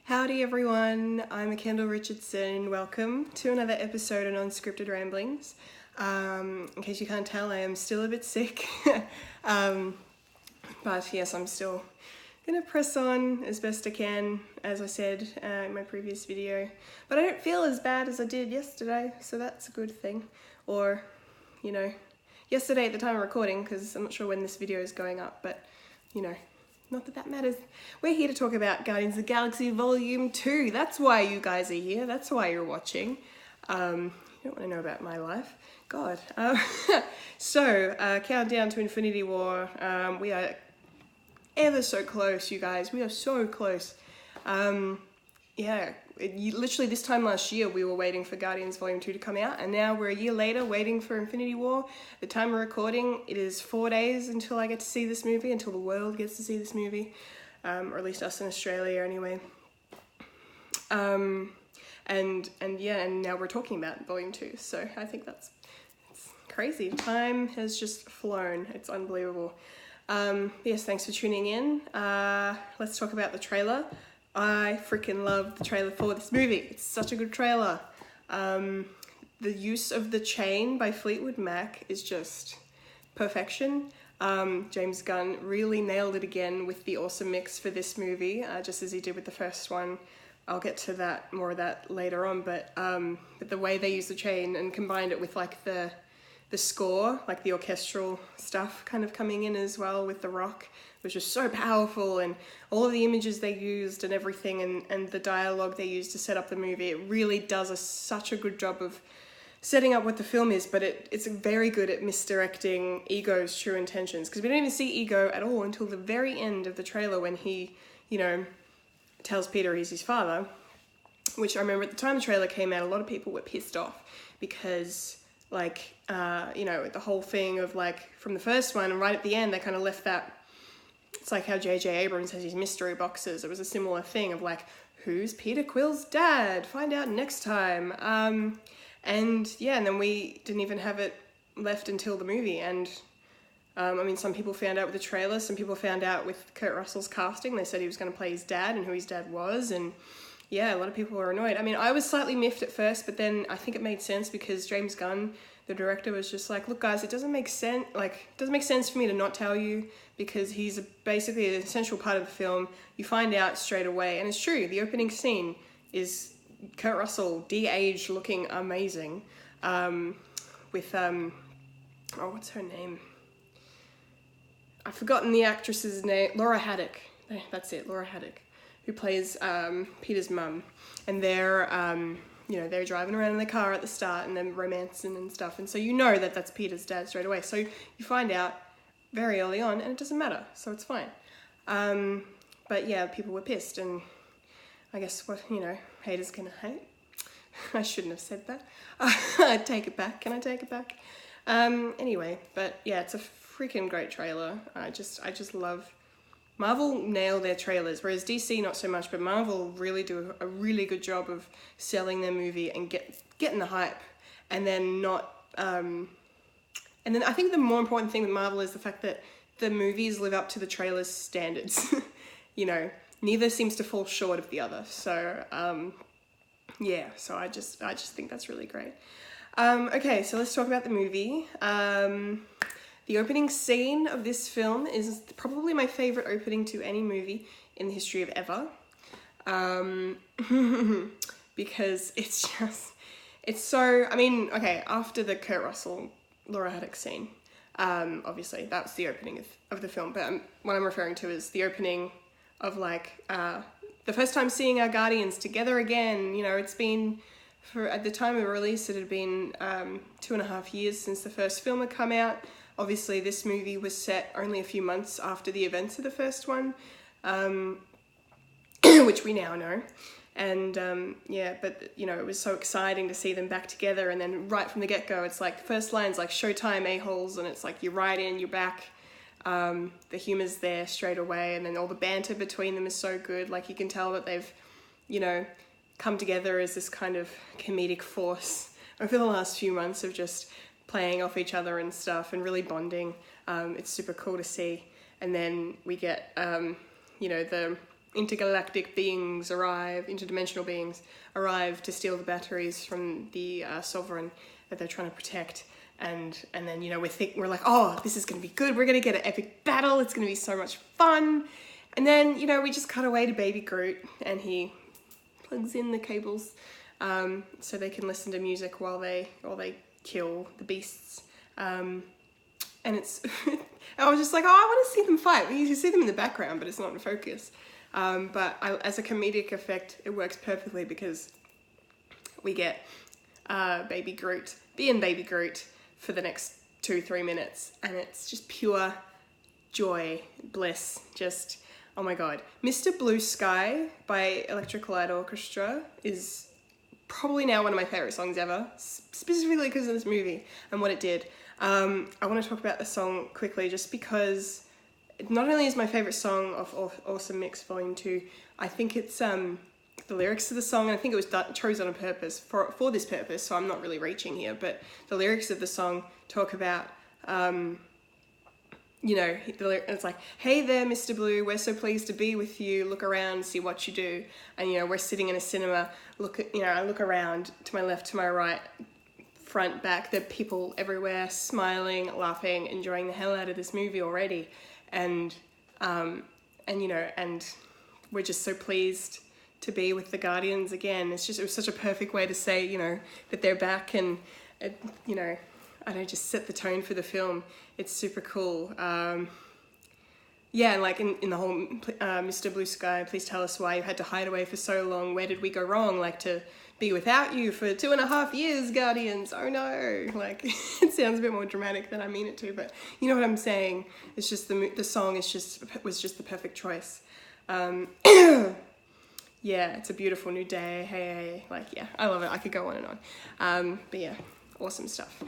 Howdy everyone, I'm Kendall Richardson. Welcome to another episode of Unscripted Ramblings. In case you can't tell, I am still a bit sick. But yes, I'm still gonna press on as best I can, as I said in my previous video. But I don't feel as bad as I did yesterday, so that's a good thing. Or, you know, yesterday at the time of recording, because I'm not sure when this video is going up, but, you know, not that that matters. We're here to talk about Guardians of the Galaxy Volume 2. That's why you guys are here. That's why you're watching. You don't want to know about my life. God. Countdown to Infinity War. We are ever so close, you guys. We are so close. Literally this time last year we were waiting for Guardians Volume 2 to come out, and now we're a year later waiting for Infinity War. The time of recording, it is 4 days until I get to see this movie, until the world gets to see this movie, or at least us in Australia anyway. And now we're talking about Volume 2, so I think it's crazy. Time has just flown. It's unbelievable. Yes, thanks for tuning in. Let's talk about the trailer. I freaking love the trailer for this movie. It's such a good trailer. The use of the chain by Fleetwood Mac is just perfection. James Gunn really nailed it again with the awesome mix for this movie, just as he did with the first one. I'll get to more of that later on, but the way they used the chain and combined it with like the score, like the orchestral stuff kind of coming in as well with the rock, was just so powerful, and all of the images they used and everything, and the dialogue they used to set up the movie, it really does such a good job of setting up what the film is, but it's very good at misdirecting Ego's true intentions, because we don't even see Ego at all until the very end of the trailer when he, you know, tells Peter he's his father, which I remember at the time the trailer came out, a lot of people were pissed off because, like, the whole thing of, like, from the first one, and right at the end, they kind of left that. It's like how J.J. Abrams has his mystery boxes. It was a similar thing of, like, who's Peter Quill's dad? Find out next time. And then we didn't even have it left until the movie. And, some people found out with the trailer. Some people found out with Kurt Russell's casting. They said he was going to play his dad and who his dad was. And, yeah, a lot of people were annoyed. I mean, I was slightly miffed at first, but then I think it made sense because James Gunn, the director, was just like, look guys, it doesn't make sense for me to not tell you, because he's basically an essential part of the film. You find out straight away, and it's true, the opening scene is Kurt Russell, de-aged, looking amazing, with, what's her name? I've forgotten the actress's name, Laura Haddock, that's it, Laura Haddock, who plays Peter's mum, and they're driving around in the car at the start and then romancing and stuff. And so you know that that's Peter's dad straight away. So you find out very early on and it doesn't matter. So it's fine. But yeah, people were pissed, and I guess haters gonna hate. I shouldn't have said that. I take it back. Can I take it back? Anyway, but yeah, it's a freaking great trailer. I just love. Marvel nail their trailers, whereas DC not so much, but Marvel really do a really good job of selling their movie and getting the hype, and then not, and then I think the more important thing with Marvel is the fact that the movies live up to the trailer's standards. Neither seems to fall short of the other. So, so I just think that's really great. Okay, so let's talk about the movie. The opening scene of this film is probably my favourite opening to any movie in the history of ever. Because after the Kurt Russell, Laura Haddock scene, obviously that was the opening of the film, but what I'm referring to is the opening of, like, the first time seeing our Guardians together again. It's been, at the time of release, it had been 2.5 years since the first film had come out. Obviously, this movie was set only a few months after the events of the first one, which we now know. And, it was so exciting to see them back together. And then right from the get-go, it's like, first line's like, Showtime, a-holes, and it's like, you're right in, you're back. The humour's there straight away, and then all the banter between them is so good. Like, you can tell that they've, come together as this kind of comedic force over the last few months of just playing off each other and stuff and really bonding. It's super cool to see. And then we get, the intergalactic beings arrive, interdimensional beings arrive to steal the batteries from the Sovereign that they're trying to protect. And then, you know, we're like, oh, this is going to be good. We're going to get an epic battle. It's going to be so much fun. And then, you know, we just cut away to Baby Groot, and he plugs in the cables so they can listen to music while they kill the beasts. And it's, I was just like, oh, I want to see them fight. You see them in the background, but it's not in focus. But as a comedic effect, it works perfectly because we get Baby Groot being Baby Groot for the next 2-3 minutes, and it's just pure joy, bliss, just, oh my god. Mr. Blue Sky by Electric Light Orchestra is probably now one of my favourite songs ever, specifically because of this movie and what it did. I want to talk about the song quickly just because it not only is my favourite song of Awesome Mix Volume 2, I think it's the lyrics to the song, and I think it was chosen on purpose for this purpose, so I'm not really reaching here, but the lyrics of the song talk about, you know, it's like, hey there, Mr. Blue, we're so pleased to be with you, look around, see what you do, and, you know, we're sitting in a cinema, I look around, to my left, to my right, front, back, there are people everywhere, smiling, laughing, enjoying the hell out of this movie already, and you know, and we're just so pleased to be with the Guardians again. It was such a perfect way to say, you know, that they're back, and you know, I don't just set the tone for the film. It's super cool. Yeah, and like in the whole Mr. Blue Sky, please tell us why you had to hide away for so long. Where did we go wrong? Like, to be without you for 2.5 years, Guardians. Oh no! Like, it sounds a bit more dramatic than I mean it to, but you know what I'm saying. It's just the song was just the perfect choice. Yeah, it's a beautiful new day. Hey, like, yeah, I love it. I could go on and on. But yeah, awesome stuff.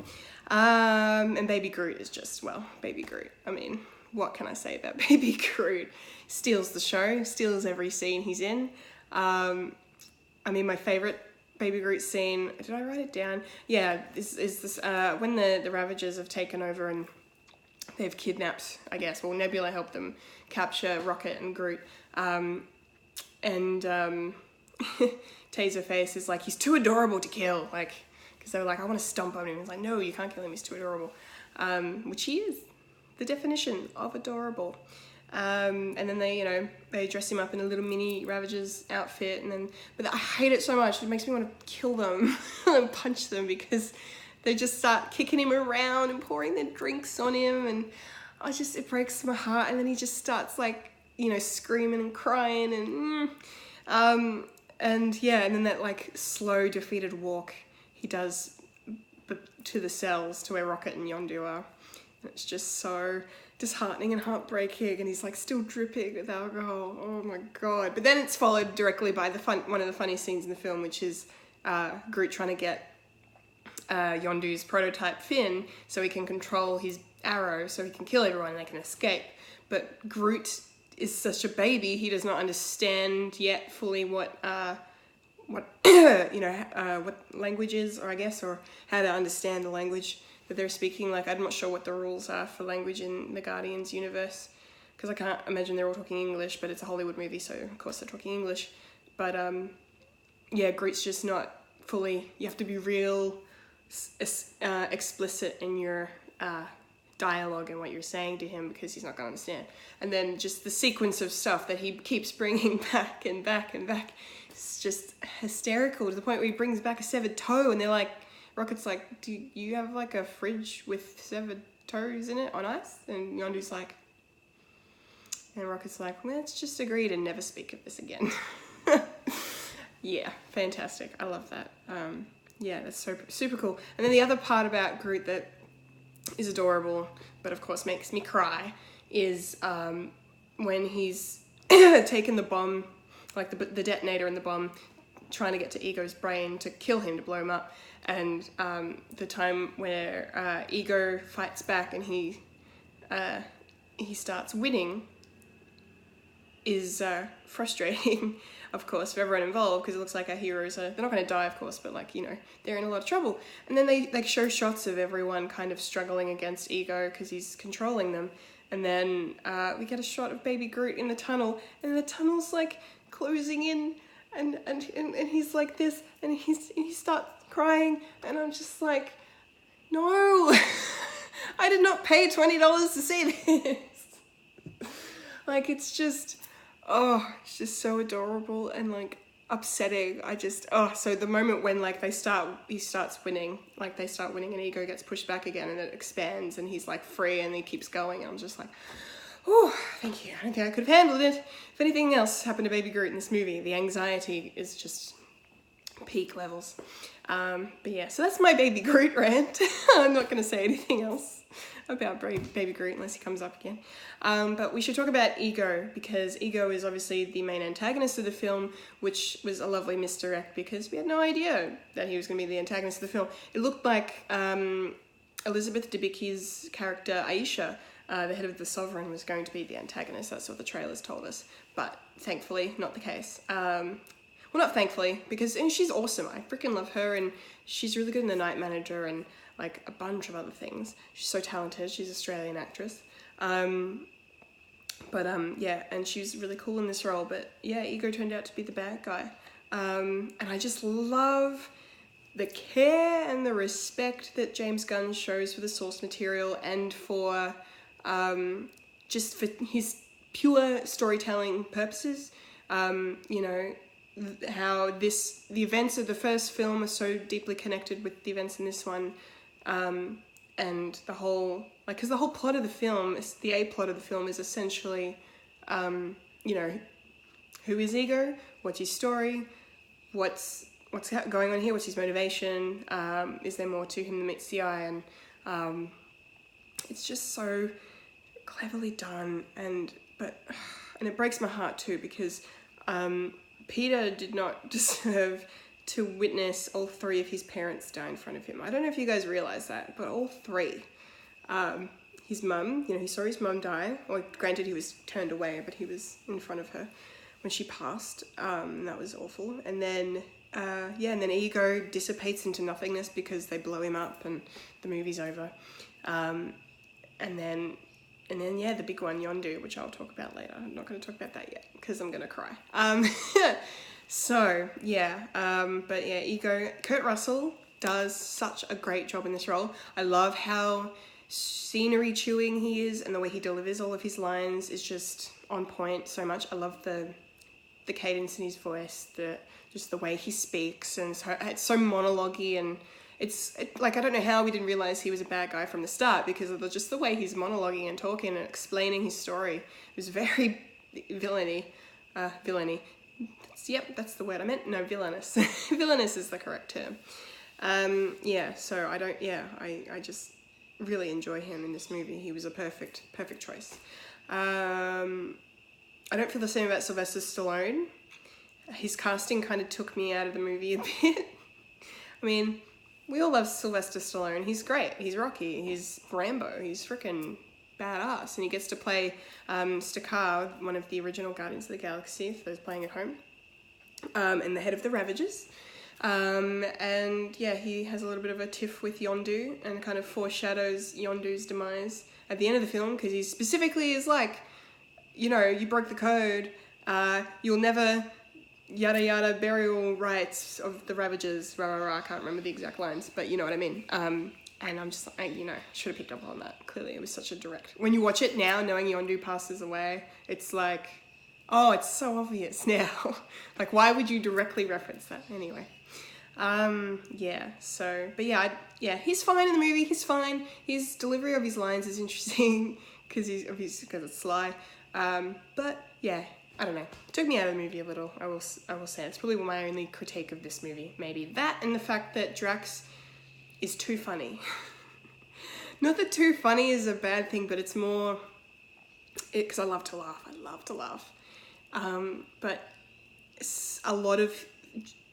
And Baby Groot is just, well, Baby Groot. I mean, what can I say about Baby Groot? Steals the show, steals every scene he's in. I mean, my favorite Baby Groot scene, did I write it down? Yeah, is this, when the Ravagers have taken over and they've kidnapped, I guess, well, Nebula helped them capture Rocket and Groot. And Taserface is like, he's too adorable to kill, like, because they were like, I want to stomp on him. He's like, no, you can't kill him, he's too adorable. Which he is, the definition of adorable. And then they dress him up in a little mini Ravager's outfit, but I hate it so much, it makes me want to kill them and punch them, because they just start kicking him around and pouring their drinks on him, and it breaks my heart. And then he just starts, like, you know, screaming and crying, and yeah, and then that, like, slow defeated walk he does to the cells to where Rocket and Yondu are, and it's just so disheartening and heartbreaking, and he's, like, still dripping with alcohol. Oh my god. But then it's followed directly by one of the funniest scenes in the film, which is Groot trying to get Yondu's prototype Finn so he can control his arrow so he can kill everyone and they can escape. But Groot is such a baby, he does not understand yet fully what what language is, or how to understand the language that they're speaking. Like, I'm not sure what the rules are for language in the Guardians universe, because I can't imagine they're all talking English, but it's a Hollywood movie, so of course they're talking English. But yeah, Groot's just not fully, you have to be real explicit in your dialogue and what you're saying to him, because he's not going to understand. And then just the sequence of stuff that he keeps bringing back and back and back, it's just hysterical, to the point where he brings back a severed toe, and they're like, Rocket's like, do you have, like, a fridge with severed toes in it on ice? And Yondu's like, and Rocket's like, let's just agree to never speak of this again. Yeah, fantastic. I love that. Yeah, that's so super cool. And then the other part about Groot that is adorable, but of course makes me cry, is when he's taken the bomb, like the detonator and the bomb, trying to get to Ego's brain to kill him, to blow him up, and the time where Ego fights back and he starts winning is frustrating, of course, for everyone involved, because it looks like our heroes they're not going to die, of course, but, like, you know, they're in a lot of trouble. And then they, like, show shots of everyone kind of struggling against Ego because he's controlling them, And then we get a shot of Baby Groot in the tunnel, and the tunnel's like closing in, and he's like this, and he starts crying, and I'm just like, no, I did not pay $20 to see this. Like, it's just, oh, it's just so adorable and like upsetting. So the moment when like he starts winning, like they start winning and Ego gets pushed back again and it expands and he's like free and he keeps going, and I'm just like, oh, thank you. I don't think I could have handled it. If anything else happened to Baby Groot in this movie, the anxiety is just peak levels. But yeah, so that's my Baby Groot rant. I'm not going to say anything else about Baby Groot unless he comes up again. But we should talk about Ego, because Ego is obviously the main antagonist of the film, which was a lovely misdirect because we had no idea that he was going to be the antagonist of the film. It looked like Elizabeth Debicki's character Aisha, the head of the Sovereign, was going to be the antagonist. That's what the trailers told us. But thankfully, not the case. Well, not thankfully, because she's awesome. I freaking love her, and she's really good in The Night Manager and like a bunch of other things. She's so talented. She's an Australian actress. Yeah, and she's really cool in this role. But yeah, Ego turned out to be the bad guy. And I just love the care and the respect that James Gunn shows for the source material and for just for his pure storytelling purposes. You know, how the events of the first film are so deeply connected with the events in this one. And the whole, like, because the whole plot of the film, the A-plot of the film is essentially, you know, who is Ego? What's his story? What's going on here? What's his motivation? Is there more to him than meets the eye? And it's just so cleverly done, and it breaks my heart too, because Peter did not deserve to witness all three of his parents die in front of him. I don't know if you guys realize that, but all three. His mum, you know, he saw his mum die. Well, granted, he was turned away, but he was in front of her when she passed. That was awful. And then, and then Ego dissipates into nothingness because they blow him up and the movie's over. And then, the big one, Yondu, which I'll talk about later. I'm not going to talk about that yet because I'm going to cry. Ego, Kurt Russell does such a great job in this role. I love how scenery chewing he is, and the way he delivers all of his lines is just on point so much. I love the cadence in his voice, just the way he speaks, and it's so monologue-y, and it's like, I don't know how we didn't realize he was a bad guy from the start, because of just the way he's monologuing and talking and explaining his story. It was very villainy. Yep, that's the word I meant. No, villainous. Villainous is the correct term. I just really enjoy him in this movie. He was a perfect choice. I don't feel the same about Sylvester Stallone. His casting kind of took me out of the movie a bit. I mean, we all love Sylvester Stallone. He's great. He's Rocky. He's Rambo. He's freaking badass. And he gets to play Stakar, one of the original Guardians of the Galaxy, for those playing at home, and the head of the Ravagers. He has a little bit of a tiff with Yondu and kind of foreshadows Yondu's demise at the end of the film, because he specifically is like, you know, you broke the code, you'll never yada yada burial rites of the Ravagers, rah rah rah. I can't remember the exact lines, but you know what I mean. And I'm just like, should have picked up on that. Clearly it was such a direct, when you watch it now, knowing Yondu passes away, it's like, oh, it's so obvious now. Like, why would you directly reference that anyway? He's fine in the movie. He's fine. His delivery of his lines is interesting because it's sly. But yeah, I don't know. It took me out of the movie a little. I will say it's probably my only critique of this movie. Maybe that, and the fact that Drax is too funny. Not that too funny is a bad thing, but it's more because I love to laugh. But a lot of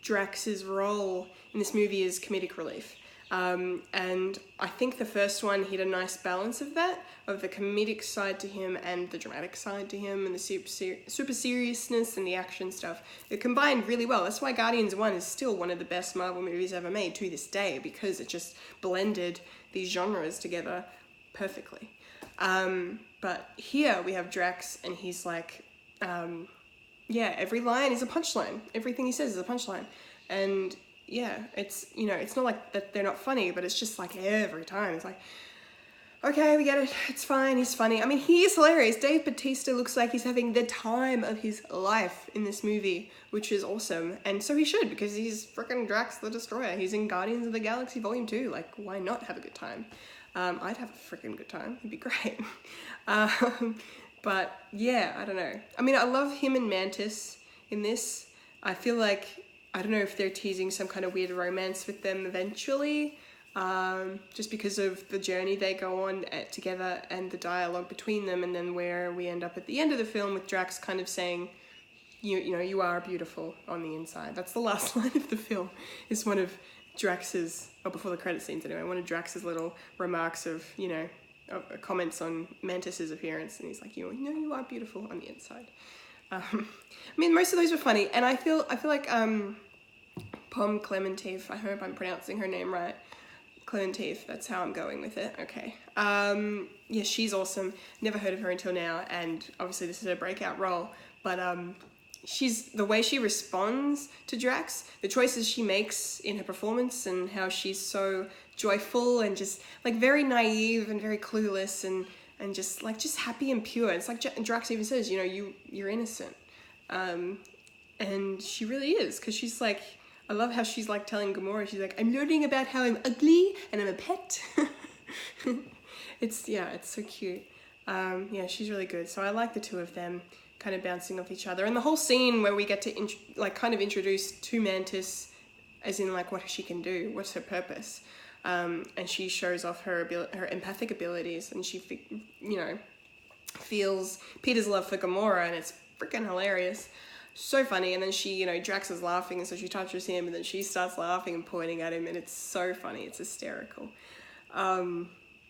Drax's role in this movie is comedic relief. And I think the first one hit a nice balance of that, of the comedic side to him and the dramatic side to him, and the super seriousness and the action stuff. It combined really well. That's why Guardians 1 is still one of the best Marvel movies ever made to this day, because it just blended these genres together perfectly. But here we have Drax, and he's like, yeah, every line is a punchline. Everything he says is a punchline. And yeah, it's, you know, it's not like that they're not funny, but it's just like every time. It's like, okay, we get it. It's fine. He's funny. I mean, he is hilarious. Dave Bautista looks like he's having the time of his life in this movie, which is awesome. And so he should, because he's freaking Drax the Destroyer. He's in Guardians of the Galaxy Volume 2. Like, why not have a good time? I'd have a freaking good time. It'd be great. But yeah, I don't know. I mean, I love him and Mantis in this. I feel like, I don't know if they're teasing some kind of weird romance with them eventually. Just because of the journey they go on together and the dialogue between them, and then where we end up at the end of the film with Drax kind of saying, you know, you are beautiful on the inside. That's the last line of the film, is one of Drax's, or before the credit scenes anyway, one of Drax's little remarks of, you know, comments on Mantis's appearance, and he's like, you know, you are beautiful on the inside. I mean, most of those were funny, and I feel like Pom Clementif, I hope I'm pronouncing her name right, Clementif, that's how I'm going with it, okay. Yeah, she's awesome. Never heard of her until now, and obviously this is her breakout role, but the way she responds to Drax, the choices she makes in her performance, and how she's so joyful and just like very naive and very clueless and just happy and pure. It's like Drax even says, you know, you're innocent, and she really is, because she's like, I love how she's like telling Gamora, she's like, I'm learning about how I'm ugly and I'm a pet. It's so cute. Yeah, she's really good. So I like the two of them kind of bouncing off each other. And the whole scene where we get to kind of introduce to Mantis, as in like what she can do, what's her purpose. And she shows off her empathic abilities, and she, you know, feels Peter's love for Gamora, and it's freaking hilarious. So funny. And then she, you know, Drax is laughing, and so she touches him, and then she starts laughing and pointing at him, and it's so funny. It's hysterical.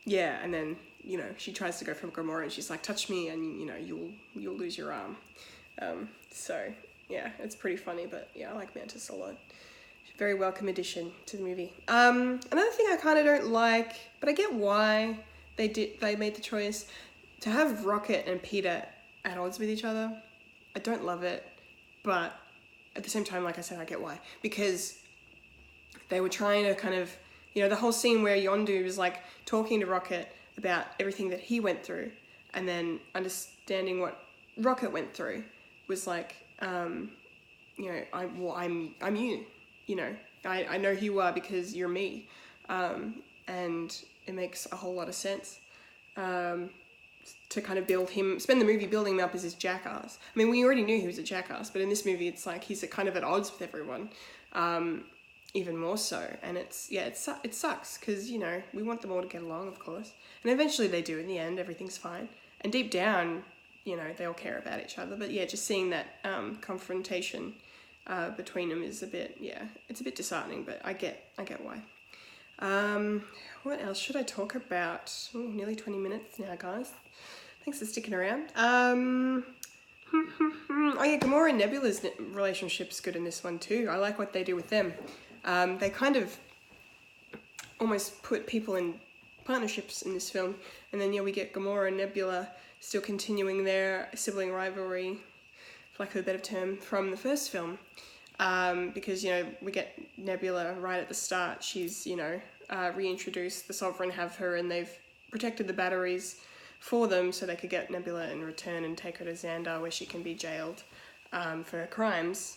Yeah, and then, you know, she tries to go for Gamora, and she's like, touch me, and, you know, you'll lose your arm. So, yeah, it's pretty funny, but yeah, I like Mantis a lot. Very welcome addition to the movie. Another thing I kind of don't like, but I get why they made the choice to have Rocket and Peter at odds with each other. I don't love it, but at the same time, like I said, I get why. Because they were trying to kind of, you know, the whole scene where Yondu was like talking to Rocket about everything that he went through, and then understanding what Rocket went through was like, you know, I'm you. You know, I know who you are because you're me, and it makes a whole lot of sense to kind of spend the movie building him up as this jackass. I mean, we already knew he was a jackass, but in this movie, it's like he's kind of at odds with everyone, even more so. And it sucks because, you know, we want them all to get along, of course, and eventually they do. In the end, everything's fine, and deep down, you know, they all care about each other. But yeah, just seeing that confrontation between them is it's a bit disheartening, but I get why. What else should I talk about? Ooh, nearly 20 minutes now, guys. Thanks for sticking around. Oh yeah, Gamora and Nebula's relationship's good in this one too. I like what they do with them. They kind of almost put people in partnerships in this film, and then yeah, we get Gamora and Nebula still continuing their sibling rivalry, for lack of a better term, from the first film. Because, you know, we get Nebula right at the start. She's, you know, reintroduced, the Sovereign have her, and they've protected the batteries for them so they could get Nebula in return and take her to Xandar, where she can be jailed for her crimes.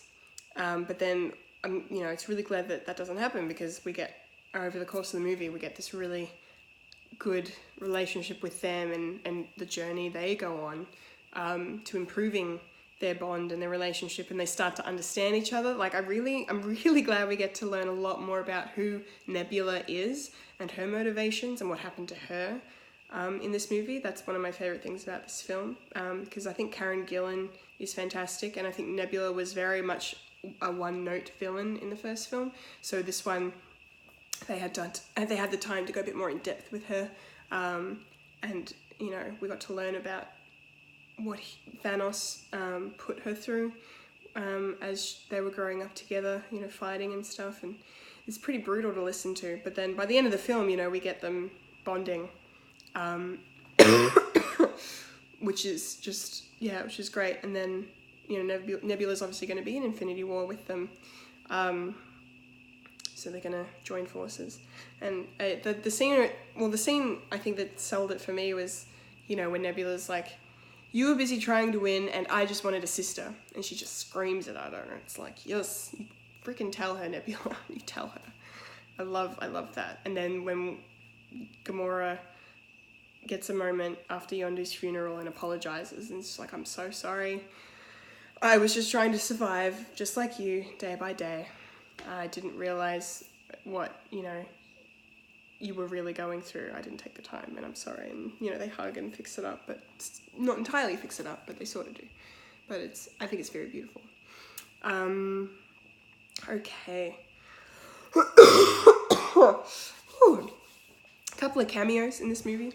But then, you know, it's really glad that doesn't happen, because we get, over the course of the movie, we get this really good relationship with them and the journey they go on to improving their bond and their relationship, and they start to understand each other. Like, I'm really glad we get to learn a lot more about who Nebula is and her motivations and what happened to her in this movie. That's one of my favorite things about this film, because I think Karen Gillan is fantastic, and I think Nebula was very much a one-note villain in the first film. So this one, they had the time to go a bit more in depth with her, and, you know, we got to learn about what Thanos put her through as they were growing up together, you know, fighting and stuff, and it's pretty brutal to listen to. But then by the end of the film, you know, we get them bonding, which is just, yeah, which is great. And then, you know, Nebula's obviously going to be in Infinity War with them. So they're going to join forces. And the scene I think that sold it for me was, you know, when Nebula's like, you were busy trying to win and I just wanted a sister. And she just screams it at her. And it's like, yes, you freaking tell her, Nebula. You tell her. I love that. And then when Gamora gets a moment after Yondu's funeral and apologizes and it's like, I'm so sorry. I was just trying to survive, just like you, day by day. I didn't realize what, you know, you were really going through. I didn't take the time and I'm sorry. And, you know, they hug and fix it up, but not entirely fix it up, but they sort of do. But I think it's very beautiful. Okay. A couple of cameos in this movie.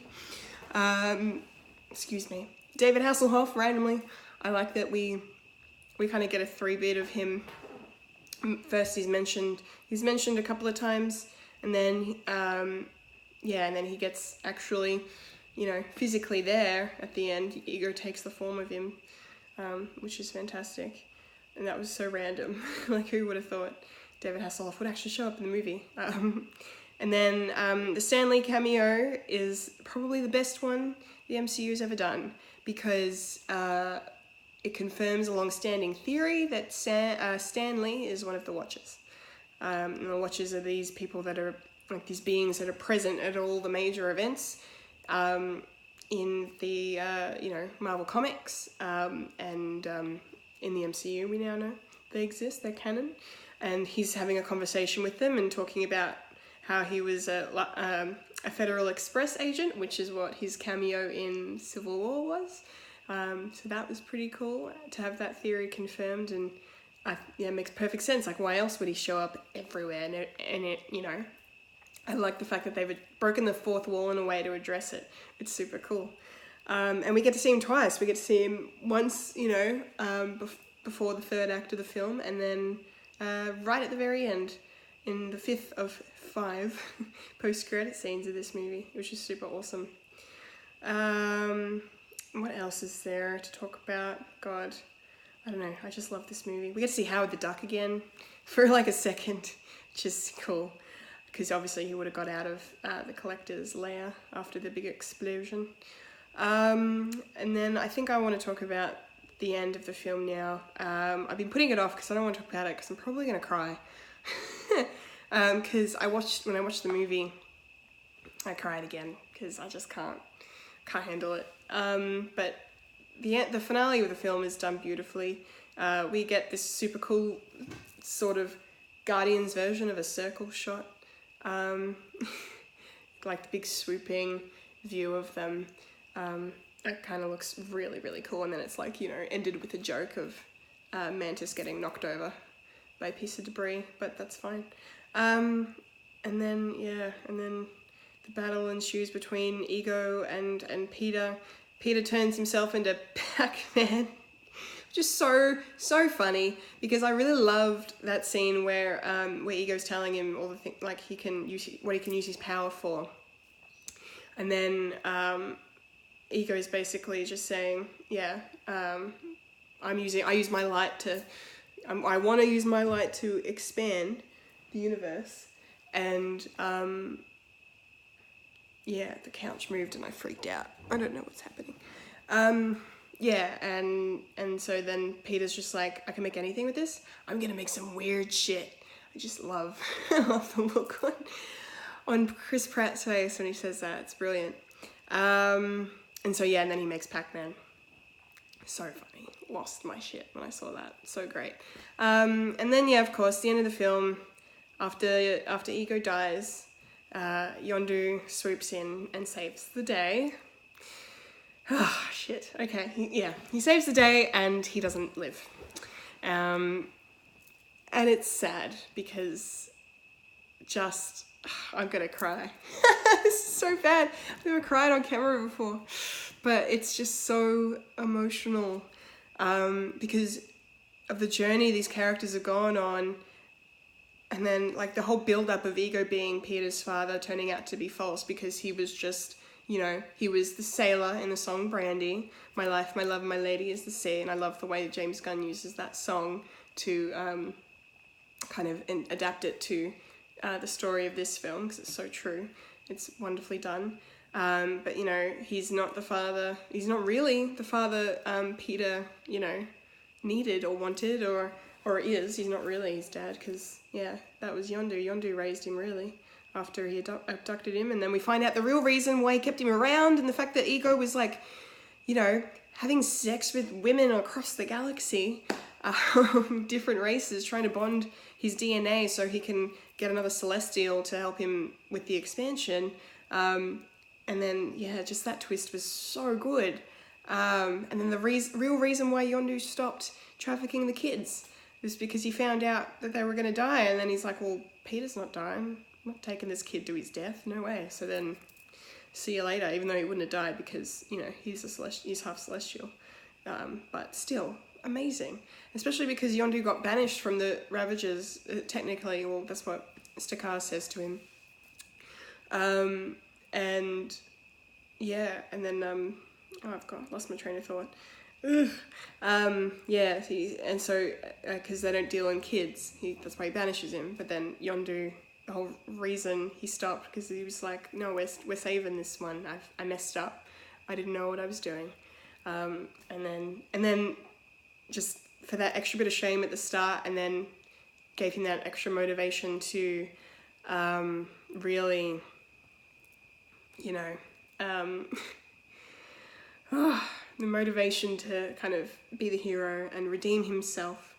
Excuse me. David Hasselhoff, randomly. I like that we kind of get a 3-bit of him. First he's mentioned a couple of times, and then and then he gets actually, you know, physically there at the end. Ego takes the form of him, which is fantastic. And that was so random. Like, who would have thought David Hasselhoff would actually show up in the movie? And then the Stan Lee cameo is probably the best one the MCU's ever done, because it confirms a long-standing theory that Stan Lee is one of the Watchers. And the Watchers are these people that are, like, these beings that are present at all the major events in the, you know, Marvel Comics, and in the MCU we now know they exist, they're canon. And he's having a conversation with them and talking about how he was a Federal Express agent, which is what his cameo in Civil War was. So that was pretty cool to have that theory confirmed, and it makes perfect sense. Like, why else would he show up everywhere? And it, you know, I like the fact that they've broken the fourth wall in a way to address it. It's super cool. And we get to see him twice. We get to see him once, you know, before the third act of the film, and then right at the very end, in the 5th of 5 post-credit scenes of this movie, which is super awesome. What else is there to talk about? God, I don't know. I just love this movie. We get to see Howard the Duck again for like a second, which is cool, because obviously he would have got out of the collector's lair after the big explosion. And then I think I want to talk about the end of the film now. I've been putting it off because I don't want to talk about it because I'm probably going to cry. Because when I watched the movie, I cried again because I just can't handle it. But the finale of the film is done beautifully. We get this super cool sort of Guardians version of a circle shot, like the big swooping view of them. It kind of looks really, really cool. And then it's like, you know, ended with a joke of Mantis getting knocked over by a piece of debris, but that's fine. And then the battle ensues between Ego and Peter. Peter turns himself into Pac-Man, which is so funny, because I really loved that scene where Ego's telling him all the things, like he can use his power for, and then Ego's basically just saying, I use my light to, I want to use my light to expand the universe, and the couch moved and I freaked out. I don't know what's happening. And so then Peter's just like, I can make anything with this. I'm gonna make some weird shit. I just love the look on Chris Pratt's face when he says that. It's brilliant. And then he makes Pac-Man. So funny. Lost my shit when I saw that. So great. And then, of course, the end of the film, after Ego dies, Yondu swoops in and saves the day. Oh, shit. Okay. He saves the day and he doesn't live. And it's sad because I'm gonna cry. This is so bad. I've never cried on camera before. But it's just so emotional because of the journey these characters have gone on. And then, like, the whole build-up of Ego being Peter's father turning out to be false because he was just, you know, he was the sailor in the song Brandy. My life, my love, my lady is the sea. And I love the way James Gunn uses that song to kind of adapt it to the story of this film, because it's so true. It's wonderfully done. But, you know, he's not the father, he's not really the father Peter, you know, needed or wanted or is. He's not really his dad, because, yeah, that was Yondu. Yondu raised him, really, after he abducted him. And then we find out the real reason why he kept him around, and the fact that Ego was, like, you know, having sex with women across the galaxy, different races, trying to bond his DNA so he can get another Celestial to help him with the expansion. And then, yeah, just that twist was so good. And then the real reason why Yondu stopped trafficking the kids was because he found out that they were going to die. And then he's like, well, Peter's not dying. I'm not taking this kid to his death. No way. So then, see you later, even though he wouldn't have died because, you know, he's half Celestial. But still, amazing. Especially because Yondu got banished from the Ravagers, technically. Well, that's what Stakar says to him. And yeah, and then I've lost my train of thought. Yeah, and so because they don't deal in kids, that's why he banishes him. But then Yondu, the whole reason he stopped, because he was like, no, we're saving this one. I messed up. I didn't know what I was doing. And then just for that extra bit of shame at the start, and then gave him that extra motivation to really, you know, the motivation to kind of be the hero and redeem himself.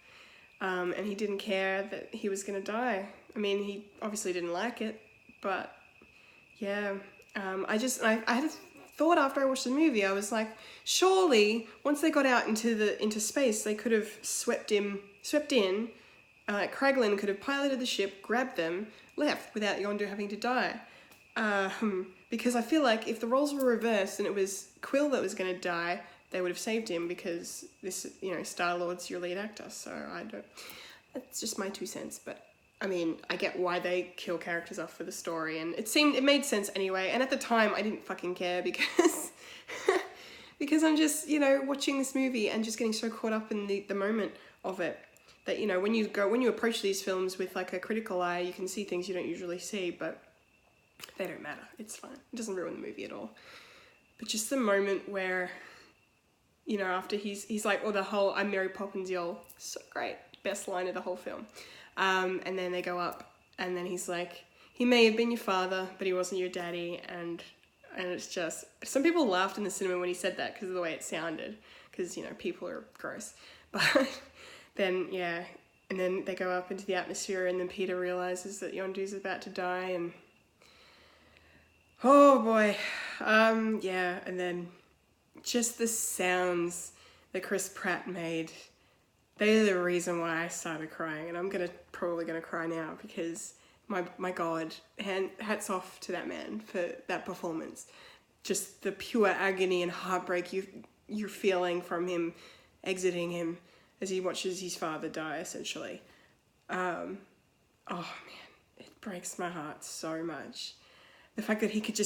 And he didn't care that he was going to die. I mean, he obviously didn't like it, but yeah, I had a thought after I watched the movie. I was like, surely once they got out into space, they could have swept in. Kraglin could have piloted the ship, grabbed them, left without Yondu having to die. Because I feel like if the roles were reversed and it was Quill that was going to die, they would have saved him, because this, you know, Star-Lord's your lead actor. So it's just my 2 cents. But I mean, I get why they kill characters off for the story, and it made sense anyway. And at the time, I didn't fucking care because because I'm just, you know, watching this movie and just getting so caught up in the moment of it, that, you know, when you approach these films with like a critical eye, you can see things you don't usually see, but they don't matter. It's fine. It doesn't ruin the movie at all. But just the moment where, you know, after he's like, oh, the whole "I'm Mary Poppins, y'all," so great, best line of the whole film. And then they go up, and then he's like, he may have been your father, but he wasn't your daddy. And it's just, some people laughed in the cinema when he said that because of the way it sounded, because, you know, people are gross. But then, yeah, and then they go up into the atmosphere, and then Peter realizes that Yondu's about to die, and oh boy, yeah, and then just the sounds that Chris Pratt made, they're the reason why I started crying, and I'm probably gonna cry now, because my God, hats off to that man for that performance. Just the pure agony and heartbreak you're feeling from him exiting him as he watches his father die, essentially. Oh man, it breaks my heart so much. The fact that he could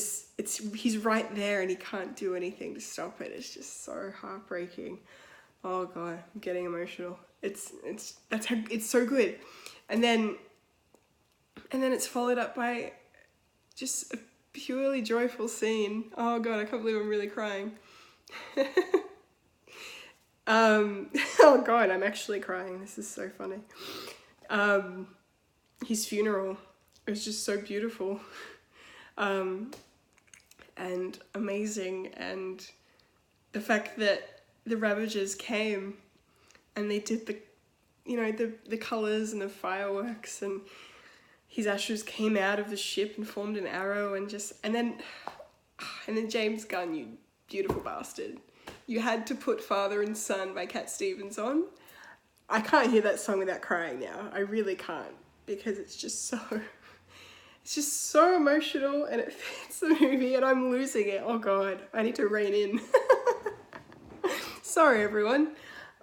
he's right there and he can't do anything to stop it. It's just so heartbreaking. Oh God, I'm getting emotional. It's so good. And then it's followed up by just a purely joyful scene. Oh God, I can't believe I'm really crying. Oh God, I'm actually crying. This is so funny. His funeral, it was just so beautiful. And amazing, and the fact that the Ravagers came and they did the colours and the fireworks, and his ashes came out of the ship and formed an arrow, and then James Gunn, you beautiful bastard, you had to put Father and Son by Cat Stevens on. I can't hear that song without crying now. I really can't, because it's just so emotional, and it fits the movie, and I'm losing it. Oh God, I need to rein in. Sorry, everyone.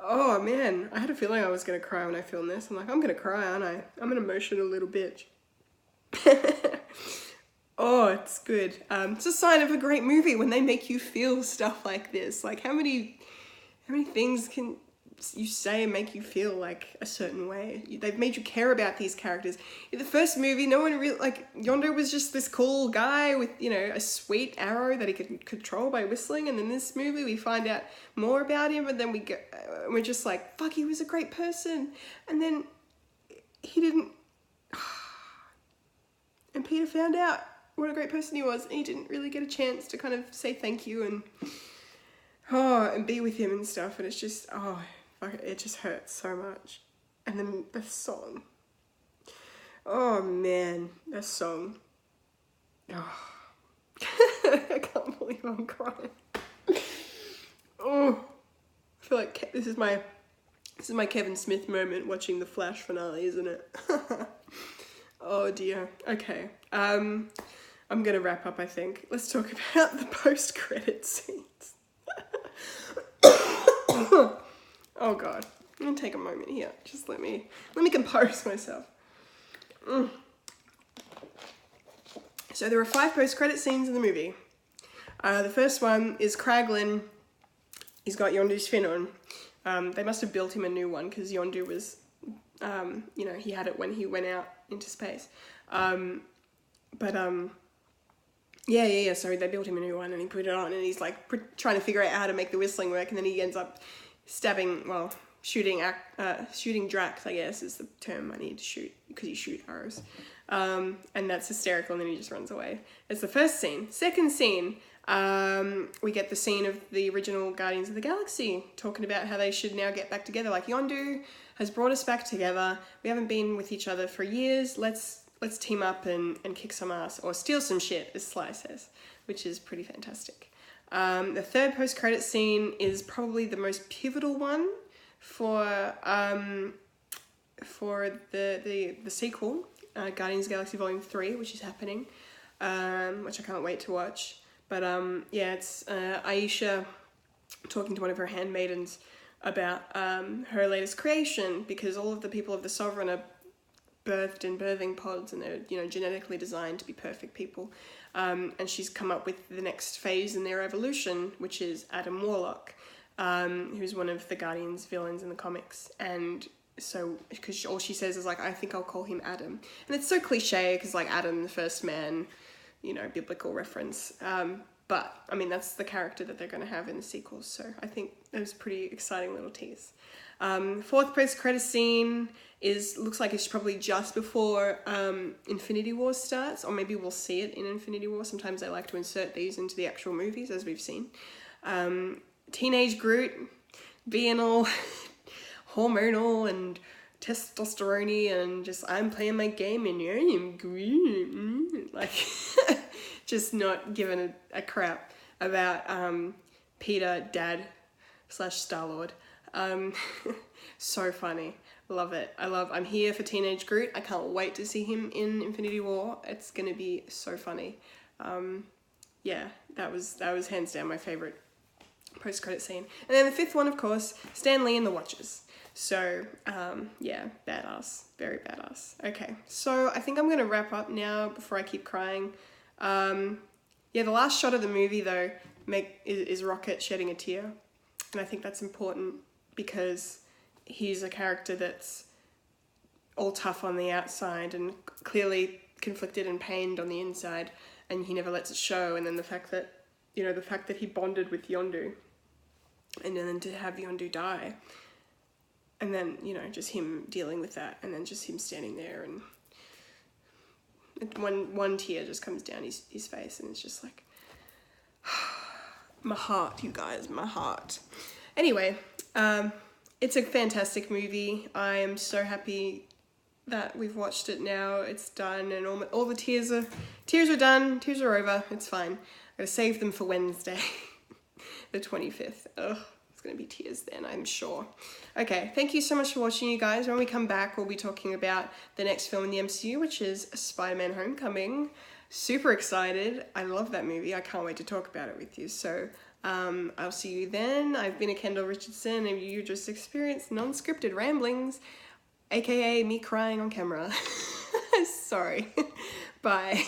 Oh man, I had a feeling I was gonna cry when I filmed this. I'm like, I'm gonna cry, aren't I? I'm an emotional little bitch. Oh, it's good. It's a sign of a great movie when they make you feel stuff like this. Like, how many things can you say and make you feel like a certain way? They've made you care about these characters. In the first movie, no one really, like, Yondu was just this cool guy with, you know, a sweet arrow that he could control by whistling. And in this movie, we find out more about him, and then we're just like, fuck, he was a great person. And then he didn't, and Peter found out what a great person he was, and he didn't really get a chance to kind of say thank you and be with him and stuff. And it's just, fuck, it just hurts so much. And then the song, oh man, that song, I can't believe I'm crying. I feel like this is my Kevin Smith moment watching the Flash finale, isn't it? Oh dear. Okay. I'm gonna wrap up, I think. Let's talk about the post-credit scenes. Oh god. I'm gonna take a moment here. Just let me compose myself. So there are 5 post-credit scenes in the movie. The first one is Kraglin. He's got Yondu's fin on. They must have built him a new one because Yondu was, you know, he had it when he went out into space. Yeah, sorry, they built him a new one and he put it on and he's like trying to figure out how to make the whistling work, and then he ends up shooting Drax, I guess is the term I need to shoot, because you shoot arrows. And that's hysterical, and then he just runs away. It's the first scene. Second scene, we get the scene of the original Guardians of the Galaxy talking about how they should now get back together. Like, Yondu has brought us back together. We haven't been with each other for years. Let's team up and kick some ass, or steal some shit, as Sly says, which is pretty fantastic. The third post-credit scene is probably the most pivotal one for the sequel, Guardians of the Galaxy Volume 3, which is happening, which I can't wait to watch. But yeah, it's Aisha talking to one of her handmaidens about her latest creation, because all of the people of the Sovereign are birthed in birthing pods, and they're, you know, genetically designed to be perfect people. And she's come up with the next phase in their evolution, which is Adam Warlock, who's one of the Guardians villains in the comics. And so, because all she says is like, I think I'll call him Adam. And it's so cliche, because like Adam, the first man, you know, biblical reference. But I mean, that's the character that they're going to have in the sequels. So I think it was a pretty exciting little tease. Fourth post-credit scene looks like it's probably just before Infinity War starts, or maybe we'll see it in Infinity War. Sometimes they like to insert these into the actual movies, as we've seen. Teenage Groot being all hormonal and testosterone and just, I'm playing my game and I am Groot. Like, just not giving a crap about Peter, Dad / Star-Lord. So funny. Love it. I'm here for Teenage Groot. I can't wait to see him in Infinity War. It's gonna be so funny. Yeah, that was hands down my favorite post-credit scene. And then the fifth one, of course, Stan Lee and the Watchers. So yeah, badass, very badass. Okay, so I think I'm gonna wrap up now before I keep crying. Yeah, the last shot of the movie though is Rocket shedding a tear, and I think that's important because he's a character that's all tough on the outside and clearly conflicted and pained on the inside, and he never lets it show. And then the fact that, you know, the fact that he bonded with Yondu, and then to have Yondu die, and then, you know, just him dealing with that, and then just him standing there, and one tear just comes down his face, and it's just like, my heart, you guys, my heart. Anyway, it's a fantastic movie. I am so happy that we've watched it now. It's done, and all the tears are done. Tears are over. It's fine. I'm gonna save them for Wednesday, the 25th. Ugh, it's gonna be tears then, I'm sure. Okay, thank you so much for watching, you guys. When we come back, we'll be talking about the next film in the MCU, which is Spider-Man: Homecoming. Super excited. I love that movie. I can't wait to talk about it with you. So I'll see you then. I've been a Kendall Richardson, and you just experienced non-scripted ramblings, aka me crying on camera. Sorry. Bye.